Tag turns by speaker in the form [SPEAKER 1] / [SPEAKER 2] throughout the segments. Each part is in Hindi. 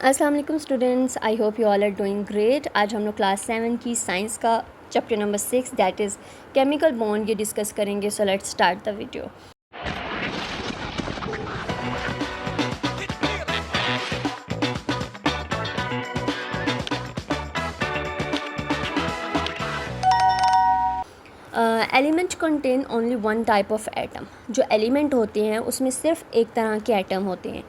[SPEAKER 1] अस्सलाम वालेकुम students, I hope you all are doing great. आज हम लोग क्लास 7 की साइंस का chapter number 6 that is chemical bond ये डिस्कस करेंगे। So let's start the video. Element contain only one type of atom. जो एलिमेंट होते हैं उसमें सिर्फ एक तरह के एटम होते हैं,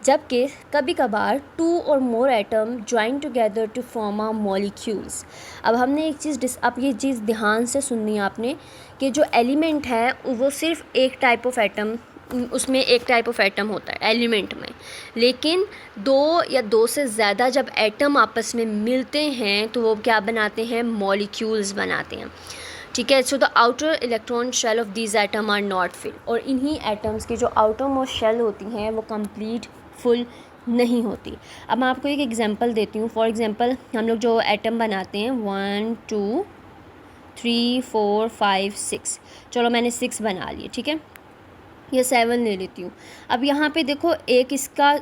[SPEAKER 1] जबकि कभी कभार टू और more atom join together to form a molecules. अब हमने एक चीज़ अब ये चीज़ ध्यान से सुननी है आपने कि जो एलिमेंट है वो सिर्फ एक टाइप ऑफ एटम, उसमें एक टाइप ऑफ एटम होता है एलिमेंट में, लेकिन दो या दो से ज़्यादा जब एटम आपस में मिलते हैं तो वो क्या बनाते हैं, मॉलिक्यूल्स बनाते हैं। ठीक है। So the outer electron shell of these atom are not fill, और इन्हीं एटम्स की जो आउटर मोस्ट शेल होती हैं वो कंप्लीट फुल नहीं होती। अब मैं आपको एक एग्जांपल देती हूँ। फॉर एग्जांपल हम लोग जो एटम बनाते हैं 1 2 3 4 5 6, चलो मैंने 6 बना लिए, ठीक है, ये 7 ले लेती हूँ। अब यहाँ पे देखो एक इसका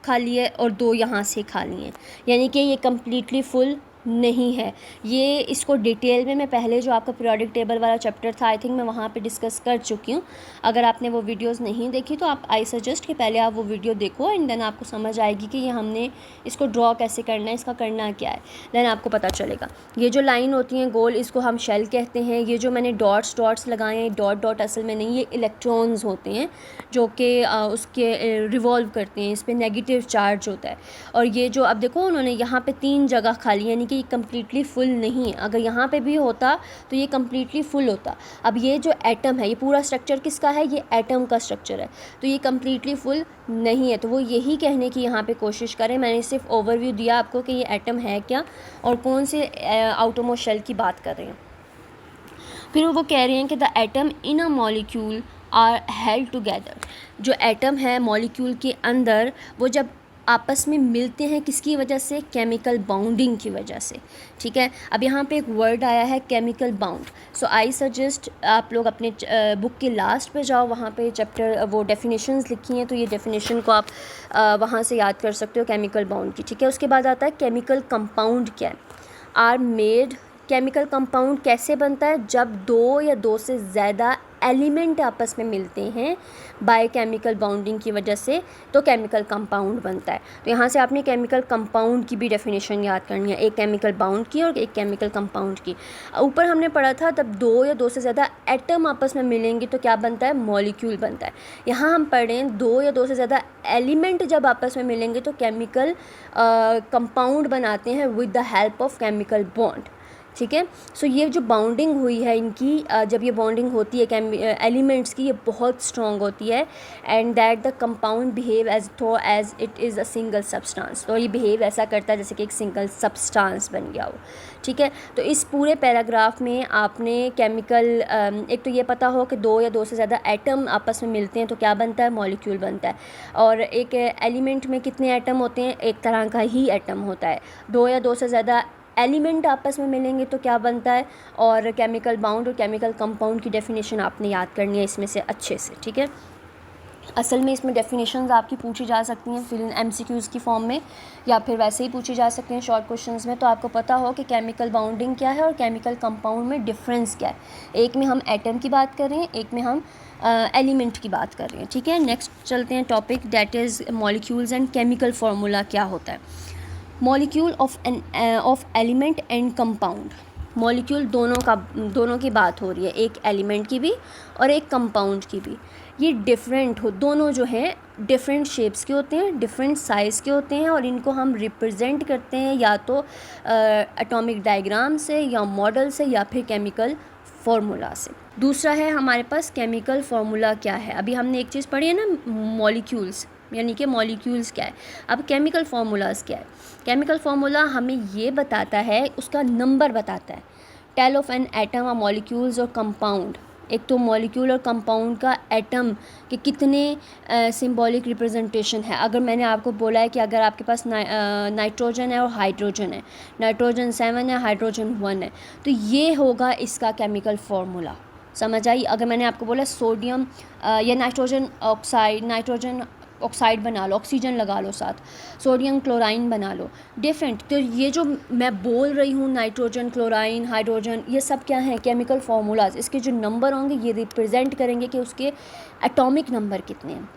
[SPEAKER 1] खाली है और दो यहाँ से खाली हैं, यानी कि ये कम्प्लीटली फुल नहीं है। ये इसको डिटेल में मैं पहले जो आपका पीरियोडिक टेबल वाला चैप्टर था आई थिंक मैं वहाँ पे डिस्कस कर चुकी हूँ। अगर आपने वो वीडियोस नहीं देखी तो आप आई सजेस्ट कि पहले आप वो वीडियो देखो एंड देन आपको समझ आएगी कि ये हमने इसको ड्रॉ कैसे करना है, इसका करना क्या है, देन आपको पता चलेगा। ये जो लाइन होती हैं गोल, इसको हम शेल कहते हैं। ये जो मैंने डॉट्स लगाए हैं, डॉट डॉट असल में नहीं, ये इलेक्ट्रॉन्स होते हैं जो कि उसके रिवॉल्व करते हैं, इस पर नेगेटिव चार्ज होता है। और ये जो अब देखो उन्होंने यहाँ पे 3 जगह खाली, यानी कि ये कम्प्लीटली फुल नहीं है। अगर यहाँ पे भी होता तो ये कम्प्लीटली फुल होता। अब ये जो एटम है, ये पूरा स्ट्रक्चर किसका है, ये एटम का स्ट्रक्चर है, तो ये कम्प्लीटली फुल नहीं है। तो वो यही कहने की यहाँ पे कोशिश करें। मैंने सिर्फ ओवरव्यू दिया आपको कि ये एटम है क्या और कौन से आउटरमोस्ट शेल की बात कर रहे हैं। फिर वो कह रहे हैं कि the atom in a molecule are held together. जो एटम है मॉलिक्यूल के अंदर, वो जब आपस में मिलते हैं किसकी वजह से, केमिकल बाउंडिंग की वजह से। ठीक है। अब यहाँ पे एक वर्ड आया है chemical bound. So I suggest आप लोग अपने बुक के लास्ट पे जाओ, वहाँ पे चैप्टर वो डेफिनेशंस लिखी हैं, तो ये डेफिनेशन को आप वहाँ से याद कर सकते हो केमिकल बाउंड की। ठीक है। उसके बाद आता है केमिकल कंपाउंड क्या है, आर मेड। केमिकल कंपाउंड कैसे बनता है, जब दो या दो से ज़्यादा एलिमेंट आपस में मिलते हैं बाय केमिकल बाउंडिंग की वजह से, तो केमिकल कंपाउंड बनता है। तो यहाँ से आपने केमिकल कंपाउंड की भी डेफिनेशन याद करनी है, एक केमिकल बाउंड की और एक केमिकल कंपाउंड की। ऊपर हमने पढ़ा था तब दो या दो से ज़्यादा एटम आपस में मिलेंगे तो क्या बनता है, मॉलिक्यूल बनता है। यहाँ हम पढ़ें दो या दो से ज़्यादा एलिमेंट जब आपस में मिलेंगे तो केमिकल कंपाउंड बनाते हैं with the help of chemical bond. ठीक है। सो ये जो बाउंडिंग हुई है इनकी, जब ये बाउंडिंग होती है एलिमेंट्स की, ये बहुत स्ट्रॉन्ग होती है and that the compound behave as it is a single substance. तो ये बिहेव ऐसा करता है जैसे कि एक सिंगल सब्सटेंस बन गया हो। ठीक है। तो इस पूरे पैराग्राफ में आपने केमिकल, एक तो ये पता हो कि दो या दो से ज़्यादा एटम आपस में मिलते हैं तो क्या बनता है, मॉलिक्यूल बनता है। और एक एलिमेंट में कितने एटम होते हैं, एक तरह का ही एटम होता है। दो या दो से ज़्यादा एलिमेंट आपस में मिलेंगे तो क्या बनता है, और केमिकल बाउंड और केमिकल कंपाउंड की डेफिनेशन आपने याद करनी है इसमें से अच्छे से। ठीक है। असल में इसमें डेफिनेशंस आपकी पूछी जा सकती हैं फिर एमसीक्यूज़ की फॉर्म में, या फिर वैसे ही पूछी जा सकती हैं शॉर्ट क्वेश्चंस में। तो आपको पता हो कि केमिकल बाउंडिंग क्या है और केमिकल कंपाउंड में डिफरेंस क्या है। एक में हम एटम की बात कर रहे हैं, एक में हम एलिमेंट की बात कर रहे हैं। ठीक है। नेक्स्ट चलते हैं topic that is molecules and chemical formula क्या होता है। Molecule of element and compound. Molecule दोनों की बात हो रही है, एक एलिमेंट की भी और एक कंपाउंड की भी। ये डिफरेंट हो, दोनों जो हैं डिफरेंट शेप्स के होते हैं, डिफरेंट साइज़ के होते हैं, और इनको हम रिप्रेजेंट करते हैं या तो एटॉमिक डायग्राम से या मॉडल से या फिर केमिकल फार्मूला से। दूसरा है हमारे पास केमिकल फार्मूला क्या है। अभी हमने एक चीज़ पढ़ी है ना, मॉलिक्यूल्स, यानी कि मॉलिक्यूल्स क्या है। अब केमिकल फार्मूलाज क्या है, केमिकल फार्मूला हमें ये बताता है, उसका नंबर बताता है। टेल ऑफ एन एटम और मॉलिक्यूल्स और कंपाउंड। एक तो मॉलिक्यूल और कंपाउंड का एटम के कितने सिंबॉलिक रिप्रेजेंटेशन है। अगर मैंने आपको बोला है कि अगर आपके पास नाइट्रोजन है और हाइड्रोजन है, नाइट्रोजन 7 है, हाइड्रोजन 1 है, तो ये होगा इसका केमिकल फार्मूला। समझ आई। अगर मैंने आपको बोला सोडियम या नाइट्रोजन ऑक्साइड, नाइट्रोजन ऑक्साइड बना लो, ऑक्सीजन लगा लो साथ, सोडियम क्लोराइन बना लो, डिफरेंट। तो ये जो मैं बोल रही हूँ नाइट्रोजन, क्लोराइन, हाइड्रोजन, ये सब क्या हैं, केमिकल फार्मूलाज। इसके जो नंबर होंगे ये रिप्रेजेंट करेंगे कि उसके एटॉमिक नंबर कितने हैं।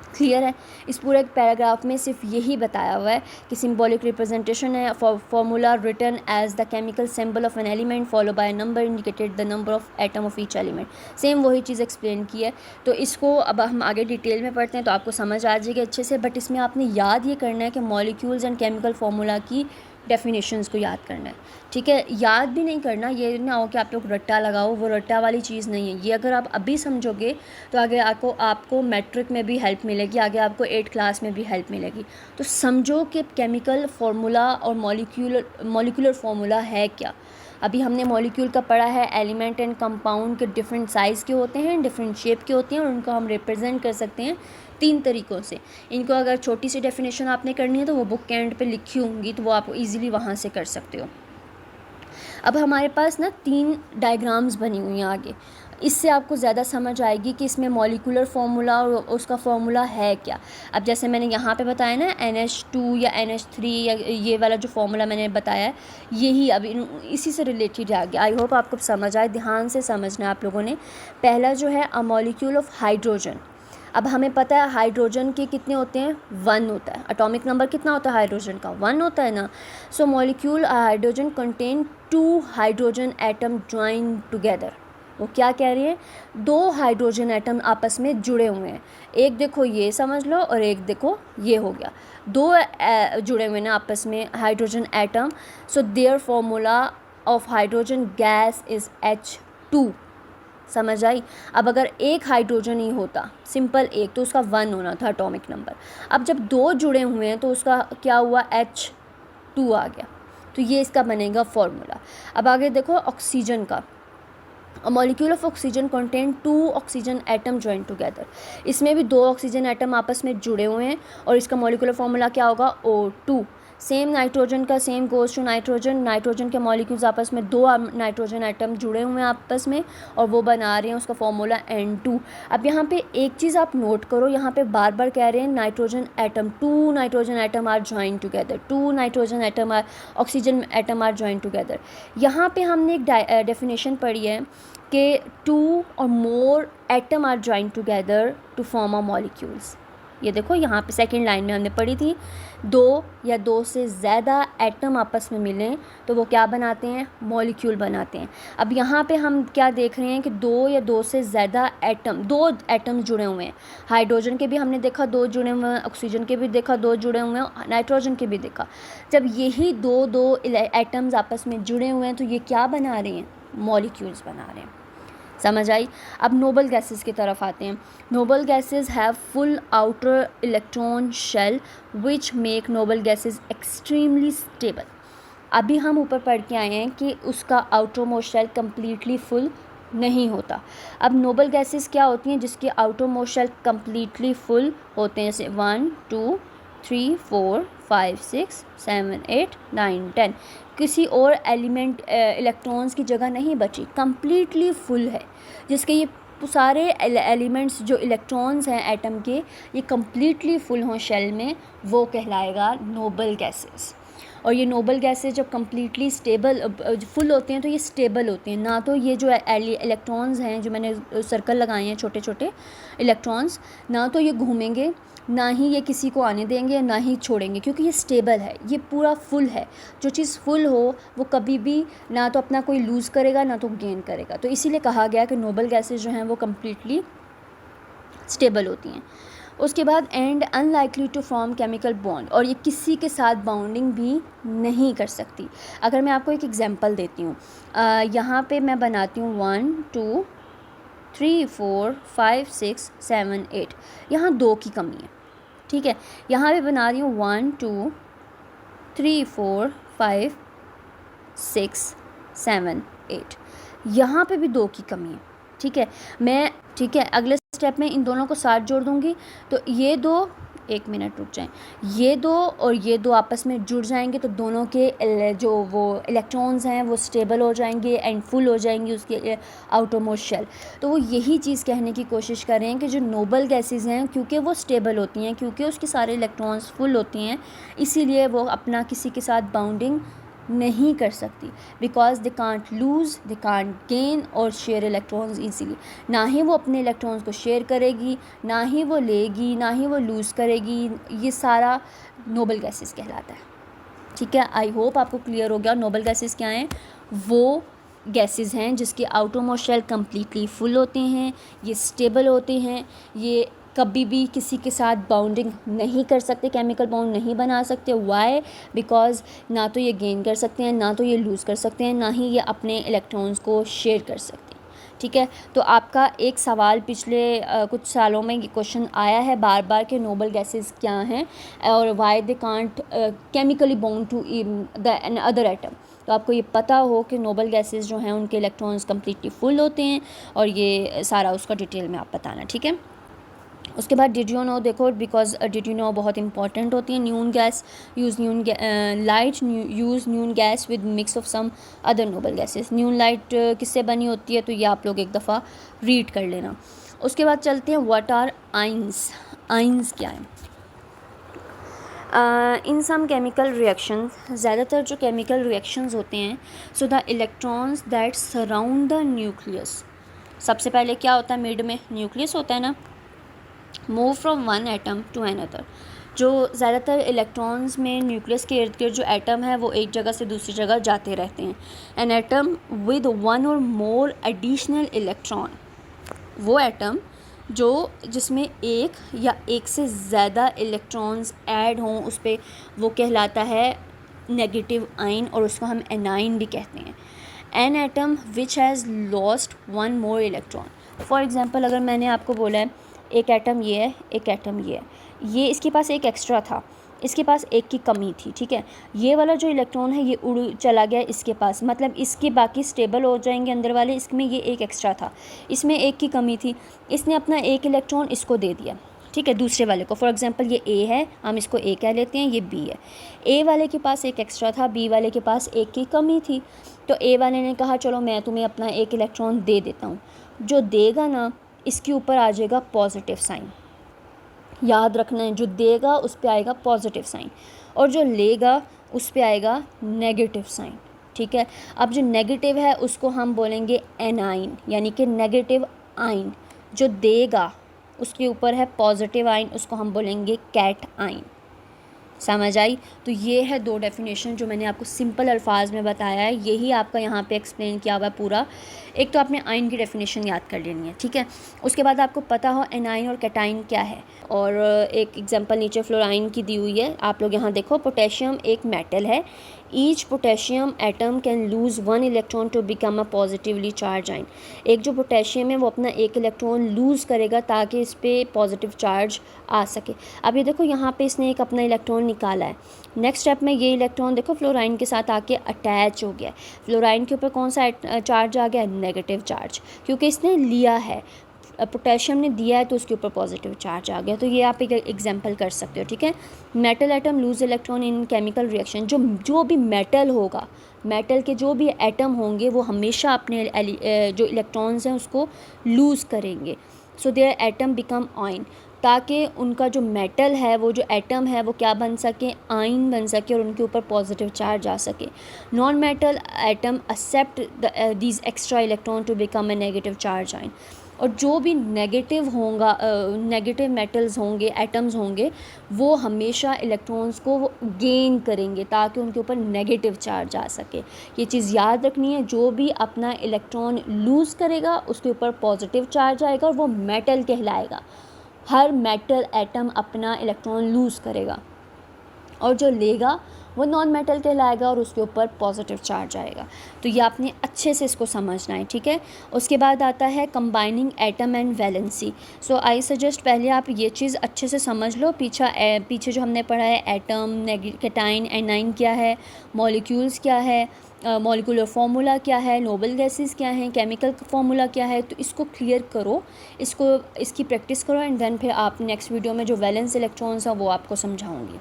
[SPEAKER 1] क्लियर है? इस पूरे पैराग्राफ में सिर्फ यही बताया हुआ है कि सिंबॉलिक रिप्रेजेंटेशन है, formula written as the chemical symbol of an element follow by number indicated the number of atom of each element. Same वही चीज़ एक्सप्लेन की है। तो इसको अब हम आगे डिटेल में पढ़ते हैं तो आपको समझ आ जाएगी अच्छे से। बट इसमें आपने याद ये करना है कि मॉलिक्यूल्स एंड केमिकल फार्मूला की डेफिनेशंस को याद करना है, ठीक है? याद भी नहीं करना, ये ना हो कि आप लोग रट्टा लगाओ, वो रट्टा वाली चीज़ नहीं है। ये अगर आप अभी समझोगे तो आगे आपको मैट्रिक में भी हेल्प मिलेगी, आगे आपको 8th क्लास में भी हेल्प मिलेगी। तो समझो कि केमिकल फार्मूला और मॉलिक्यूलर फार्मूला है क्या। अभी हमने मॉलिक्यूल का पढ़ा है, एलिमेंट एंड कंपाउंड के डिफरेंट साइज़ के होते हैं, डिफरेंट शेप के होते हैं, और उनको हम रिप्रेजेंट कर सकते हैं 3 तरीक़ों से। इनको अगर छोटी सी डेफिनेशन आपने करनी है तो वो बुक के एंड पे लिखी होंगी, तो वो आप इजीली वहाँ से कर सकते हो। अब हमारे पास ना 3 डायग्राम्स बनी हुई हैं आगे। इससे आपको ज़्यादा समझ आएगी कि इसमें मॉलिक्यूलर फार्मूला और उसका फार्मूला है क्या। अब जैसे मैंने यहाँ पे बताया ना NH2 या NH3 या ये वाला जो फार्मूला मैंने बताया है, यही अभी इसी से रिलेटेड है आगे। आई होप आपको समझ आए, ध्यान से समझना है आप लोगों ने। पहला जो है अ मॉलिक्यूल ऑफ हाइड्रोजन। अब हमें पता है हाइड्रोजन के कितने होते हैं, 1 होता है। एटॉमिक नंबर कितना होता है हाइड्रोजन का, 1 होता है ना। So molecule hydrogen contain 2 hydrogen atom join together. वो क्या कह रही है, 2 हाइड्रोजन एटम आपस में जुड़े हुए हैं। एक देखो ये समझ लो और एक देखो ये हो गया, 2 जुड़े हुए हैं आपस में hydrogen atom. So there formula of hydrogen gas is H2। समझ आई? अब अगर एक हाइड्रोजन ही होता, सिंपल एक, तो उसका 1 होना था एटॉमिक नंबर। अब जब 2 जुड़े हुए हैं तो उसका क्या हुआ, H2 आ गया। तो ये इसका बनेगा फॉर्मूला। अब आगे देखो ऑक्सीजन का। A molecule of oxygen contain 2 oxygen atom join together. इसमें भी 2 ऑक्सीजन एटम आपस में जुड़े हुए हैं और इसका मॉलिक्यूलर फार्मूला क्या होगा, O2। सेम नाइट्रोजन का same goes to nitrogen. Nitrogen के मॉलिक्यूल्स आपस में 2 नाइट्रोजन एटम जुड़े हुए हैं आपस में और वो बना रहे हैं उसका फार्मूला N2। अब यहाँ पे एक चीज़ आप नोट करो, यहाँ पे बार बार कह रहे हैं nitrogen atom, 2 nitrogen atom are join together, 2 nitrogen atom are oxygen atom are join together. यहाँ पे हमने एक डेफिनेशन पढ़ी है कि 2 और more atom are join together to form a molecules. ये देखो यहाँ पे सेकंड लाइन में हमने पढ़ी थी, 2 या 2 से ज़्यादा एटम आपस में मिलें तो वो क्या बनाते हैं, मॉलिक्यूल बनाते हैं। अब यहाँ पे हम क्या देख रहे हैं कि 2 या 2 से ज़्यादा एटम, 2 एटम जुड़े हुए हैं। हाइड्रोजन के भी हमने देखा 2 जुड़े हुए हैं, ऑक्सीजन के भी देखा 2 जुड़े हुए हैं, नाइट्रोजन के भी देखा। जब यही 2 एटम्स आपस में जुड़े हुए हैं तो ये क्या बना रहे हैं, मॉलिक्यूल्स बना रहे हैं। समझ आई? अब नोबल गैसेस की तरफ आते हैं। Noble gases have full outer electron shell which make noble gases extremely stable. अभी हम ऊपर पढ़ के आए हैं कि उसका outer most shell completely full नहीं होता। अब नोबल गैसेस क्या होती हैं जिसके outer most shell completely full होते हैं, जैसे 1 2 3 4 5 6 7 8 9 10। किसी और एलिमेंट इलेक्ट्रॉन्स की जगह नहीं बची, कम्प्लीटली फुल है। जिसके ये सारे एलिमेंट्स जो इलेक्ट्रॉन्स हैं एटम के, ये कम्प्लीटली फुल हों शेल में, वो कहलाएगा नोबल गैसेस। और ये नोबल गैसेस जब कम्प्लीटली स्टेबल फुल होते हैं तो ये स्टेबल होते हैं। ना तो ये जो इलेक्ट्रॉन्स हैं जो मैंने सर्कल लगाए हैं छोटे छोटे इलेक्ट्रॉन्स, ना तो ये घूमेंगे, ना ही ये किसी को आने देंगे, ना ही छोड़ेंगे, क्योंकि ये स्टेबल है, ये पूरा फुल है। जो चीज़ फुल हो वो कभी भी ना तो अपना कोई लूज़ करेगा ना तो गेन करेगा। तो इसीलिए कहा गया कि नोबल गैसेस जो हैं वो कम्प्लीटली स्टेबल होती हैं। उसके बाद and unlikely to form chemical bond, और ये किसी के साथ बाउंडिंग भी नहीं कर सकती। अगर मैं आपको एक एग्जांपल देती हूँ, यहाँ पे मैं बनाती हूँ 1 2 3 4 5 6 7 8, यहाँ 2 की कमी है, ठीक है। यहाँ पे बना रही हूँ 1 2 3 4 5 6 7 8, यहाँ पे भी 2 की कमी है, ठीक है। मैं, ठीक है, अगले स्टेप में इन दोनों को साथ जोड़ दूँगी तो ये 2 एक मिनट रुक जाएं, ये दो और ये दो आपस में जुड़ जाएंगे तो दोनों के जो वो इलेक्ट्रॉन्स हैं वो स्टेबल हो जाएंगे एंड फुल हो जाएंगी उसके आउटरमोस्ट शेल। तो वो यही चीज़ कहने की कोशिश कर रहे हैं कि जो नोबल गैसेस हैं क्योंकि वो स्टेबल होती हैं, क्योंकि उसके सारे इलेक्ट्रॉन्स फुल होती हैं, इसीलिए वो अपना किसी के साथ बाउंडिंग नहीं कर सकती, because they can't lose, they can't gain और शेयर इलेक्ट्रॉन्स ईजीली। ना ही वो अपने इलेक्ट्रॉन्स को शेयर करेगी, ना ही वो लेगी, ना ही वो लूज़ करेगी। ये सारा नोबल गैसेस कहलाता है। ठीक है, आई होप आपको क्लियर हो गया नोबल गैसेस क्या हैं। वो गैसेस हैं जिसके outer most shell completely full होते हैं, ये स्टेबल होते हैं, ये कभी भी किसी के साथ बाउंडिंग नहीं कर सकते, केमिकल बॉन्ड नहीं बना सकते। वाई? बिकॉज ना तो ये गेन कर सकते हैं, ना तो ये लूज़ कर सकते हैं, ना ही ये अपने इलेक्ट्रॉन्स को शेयर कर सकते हैं। ठीक है, तो आपका एक सवाल पिछले कुछ सालों में ये क्वेश्चन आया है बार बार कि नोबल गैसेस क्या हैं और why they can't chemically bond to the other atom. तो आपको ये पता हो कि नोबल गैसेस जो हैं उनके इलेक्ट्रॉन्स कम्प्लीटली फुल होते हैं और ये सारा उसका डिटेल में आप बताना। ठीक है, उसके बाद डिड यू नो देखो, बिकॉज डिड यू नो बहुत इंपॉर्टेंट होती है। Neon gas use neon light use neon gas with mix of some other noble gases. Neon light किससे बनी होती है, तो ये आप लोग एक दफ़ा रीड कर लेना। उसके बाद चलते हैं व्हाट आर आइंस। आइंस क्या है? इन सम केमिकल रिएक्शंस, ज़्यादातर जो केमिकल रिएक्शंस होते हैं, so the electrons that surround the nucleus, सबसे पहले क्या होता है, मिड में न्यूक्लियस होता है ना, move from one atom to another. जो ज़्यादातर इलेक्ट्रॉन्स में न्यूक्लियस के इर्द गिर्द जो एटम है वो एक जगह से दूसरी जगह जाते रहते हैं। एन एटम विद वन और मोर एडिशनल इलेक्ट्रॉन, वो एटम जो जिसमें एक या एक से ज़्यादा इलेक्ट्रॉन्स ऐड हों उस पर, वो कहलाता है नेगेटिव आइन, और उसको हम एनाइन भी कहते हैं। An atom which has lost one more electron. For example, अगर मैंने आपको बोला है एक एटम ये है, एक एटम ये है, ये इसके पास एक एक्स्ट्रा था, इसके पास एक की कमी थी। ठीक है, ये वाला जो इलेक्ट्रॉन है ये उड़ चला गया इसके पास, मतलब इसके बाकी स्टेबल हो जाएंगे अंदर वाले, इसमें ये एक एक्स्ट्रा था, इसमें एक की कमी थी, इसने अपना एक इलेक्ट्रॉन इसको दे दिया। ठीक है, दूसरे वाले को। फॉर एग्जांपल ये ए है, हम इसको ए कह लेते हैं, ये बी है। ए वाले के पास एक एक्स्ट्रा था, बी वाले के पास एक की कमी थी, तो ए वाले ने कहा चलो मैं तुम्हें अपना एक इलेक्ट्रॉन दे देता हूँ। जो देगा ना, इसके ऊपर आ जाएगा पॉजिटिव साइन। याद रखना है, जो देगा उस पे आएगा पॉजिटिव साइन और जो लेगा उस पे आएगा नेगेटिव साइन। ठीक है, अब जो नेगेटिव है उसको हम बोलेंगे एनाइन, यानी कि नेगेटिव आइन। जो देगा उसके ऊपर है पॉजिटिव आइन, उसको हम बोलेंगे कैट आइन। समझ आई? तो ये है दो डेफिनेशन जो मैंने आपको सिंपल अल्फाज में बताया है, यही आपका यहाँ पे एक्सप्लेन किया हुआ है पूरा। एक तो आपने आइन की डेफिनेशन याद कर लेनी है। ठीक है, उसके बाद आपको पता हो एनाइन और कैटाइन क्या है। और एक एग्जांपल नीचे फ्लोराइन की दी हुई है, आप लोग यहाँ देखो। पोटेशियम एक मेटल है, each potassium atom can lose one electron to become a positively charge ion. एक जो पोटेशियम है वो अपना एक इलेक्ट्रॉन लूज़ करेगा ताकि इस पर पॉजिटिव चार्ज आ सके। अब ये देखो यहाँ पे इसने एक अपना इलेक्ट्रॉन निकाला है, नेक्स्ट स्टेप में ये इलेक्ट्रॉन देखो फ्लोराइन के साथ आके अटैच हो गया। फ्लोराइन के ऊपर कौन सा चार्ज आ गया? नेगेटिव चार्ज, क्योंकि इसने लिया है, पोटेशियम ने दिया है तो उसके ऊपर पॉजिटिव चार्ज आ गया। तो ये आप एक एग्जांपल कर सकते हो। ठीक है, metal atom loose electron in chemical reaction. जो भी मेटल होगा, मेटल के जो भी एटम होंगे वो हमेशा अपने जो इलेक्ट्रॉन्स हैं उसको लूज़ करेंगे। So there atom become ion, ताकि उनका जो मेटल है, वो जो एटम है वो क्या बन सके? आयन बन सके और उनके ऊपर पॉजिटिव चार्ज आ सके। Non metal atom accept these extra electron to become a negative charge ion. और जो भी नेगेटिव होगा, नेगेटिव मेटल्स होंगे, एटम्स होंगे, वो हमेशा इलेक्ट्रॉन्स को गेन करेंगे ताकि उनके ऊपर नेगेटिव चार्ज आ सके। ये चीज़ याद रखनी है, जो भी अपना इलेक्ट्रॉन लूज़ करेगा उसके ऊपर पॉजिटिव चार्ज आएगा और वो मेटल कहलाएगा। हर मेटल एटम अपना इलेक्ट्रॉन लूज़ करेगा और जो लेगा वो नॉन मेटल कहलाएगा और उसके ऊपर पॉजिटिव चार्ज आएगा। तो ये आपने अच्छे से इसको समझना है, ठीक है। उसके बाद आता है combining atom and valency. So I suggest पहले आप ये चीज़ अच्छे से समझ लो। पीछे जो हमने पढ़ा है एटम, कैटाइन, एनाइन क्या है, मॉलिक्यूल्स क्या है, मॉलिक्यूलर फार्मूला क्या है, नोबल गैसेस क्या हैं, केमिकल फार्मूला क्या है। तो इसको क्लियर करो, इसकी प्रैक्टिस करो एंड देन फिर आप नेक्स्ट वीडियो में जो वैलेंस इलेक्ट्रॉन्स हैं वो आपको समझाऊंगी।